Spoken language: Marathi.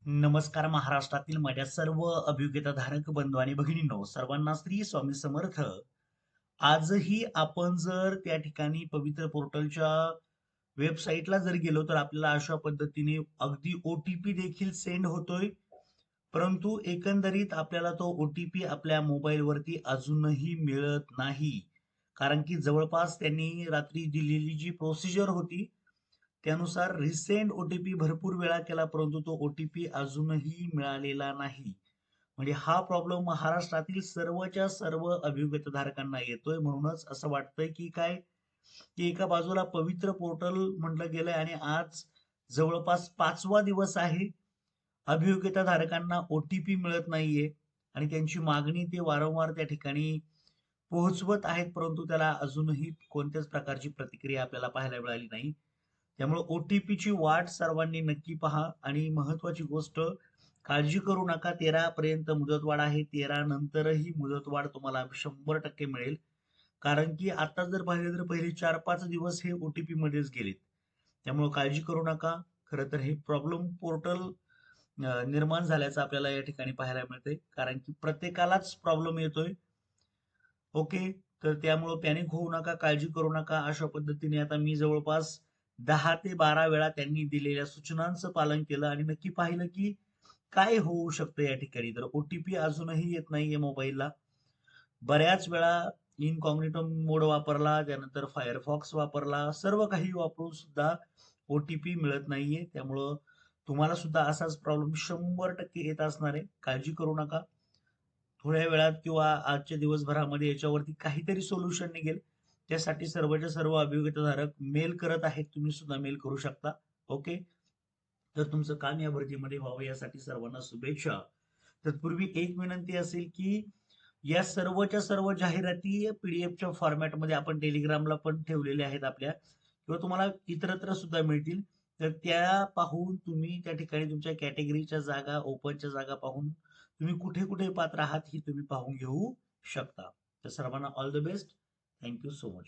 नमस्कार महाराष्ट्रातील माझ्या सर्व अभियोग्यताधारक बंधू आणि भगिनींनो, सर्वांना श्री स्वामी समर्थ. आजही आपण जर त्या ठिकाणी पवित्र पोर्टलच्या वेबसाईटला जर गेलो तर आपल्याला अशा पद्धतीने अगदी ओटीपी देखील सेंड होतोय. परंतु एकंदरीत आपल्याला तो ओटीपी आपल्या मोबाईलवरती अजूनही मिळत नाही. कारण की जवळपास त्यांनी रात्री दिलेली जी प्रोसिजर होती त्यानुसार रिसेंड ओटीपी भरपूर वेळा केला, परंतु तो ओटीपी अजूनही मिळालेला नाही. म्हणजे हा प्रॉब्लेम महाराष्ट्रातील सर्वच्या सर्व अभियोग्यताधारकांना येतोय. म्हणूनच असं वाटतंय की काय, की एका बाजूला पवित्र पोर्टल म्हटलं गेलंय आणि आज जवळपास 5वा दिवस आहे. अभियोग्यताधारकांना ओटीपी मिळत नाहीये आणि त्यांची मागणी ते वारंवार त्या ठिकाणी पोहोचवत आहेत, परंतु त्याला अजूनही कोणत्याच प्रकारची प्रतिक्रिया आपल्याला पाहायला मिळाली नाही. त्यामुळे ओटीपीची वाट सर्वांनी नक्की पहा आणि महत्वाची गोष्ट, काळजी करू नका. 13 पर्यंत मुदतवाढ आहे. 13 नंतरही मुदतवाढ तुम्हाला 100% मिळेल. कारण की आता जर पाहिलं तर पहिले 4-5 दिवस हे ओटीपी मध्येच गेलेत. त्यामुळे काळजी करू नका. खरं तर हे प्रॉब्लेम पोर्टल निर्माण झाल्याचं आपल्याला या ठिकाणी पाहायला मिळतंय. कारण की प्रत्येकालाच प्रॉब्लेम येतोय. ओके. तर त्यामुळं पॅनिक होऊ नका, काळजी करू नका. अशा पद्धतीने आता मी जवळपास 10 ते 12 वेळा त्यांनी दिलेल्या सूचनांचं पालन केलं आणि नक्की पाहिलं की काय होऊ शकतं या ठिकाणी. तर ओटीपी अजूनही येत नाहीये मोबाईलला. बऱ्याच वेळा इनकॉग्निटो मोड वापरला, त्यानंतर फायरफॉक्स वापरला, सर्व काही वापरून सुद्धा ओटीपी मिळत नाहीये. त्यामुळं तुम्हाला सुद्धा असाच प्रॉब्लेम 100% येत असणार आहे. काळजी करू नका. थोड्या वेळात किंवा आजच्या दिवसभरामध्ये याच्यावरती काहीतरी सोल्युशन निघेल. त्यासाठी सर्वच्या सर्व अभियोग्यताधारक मेल करत आहेत. तुम्ही सुद्धा मेल करू शकता. ओके. तर तुमचं काम या भरतीमध्ये व्हावं यासाठी सर्वांना शुभेच्छा. तत्पूर्वी एक विनंती असेल की या सर्वच्या सर्व जाहिराती पीडीएफच्या फॉर्मॅटमध्ये आपण टेलिग्रामला पण ठेवलेल्या आहेत आपल्या, किंवा तुम्हाला इतरत्र सुद्धा मिळतील. तर त्या पाहून तुम्ही त्या ठिकाणी तुमच्या कॅटेगरीच्या जागा, ओपनच्या जागा पाहून तुम्ही कुठे कुठे पात्र आहात ही तुम्ही पाहून घेऊ शकता. तर सर्वांना all the best. Thank you so much.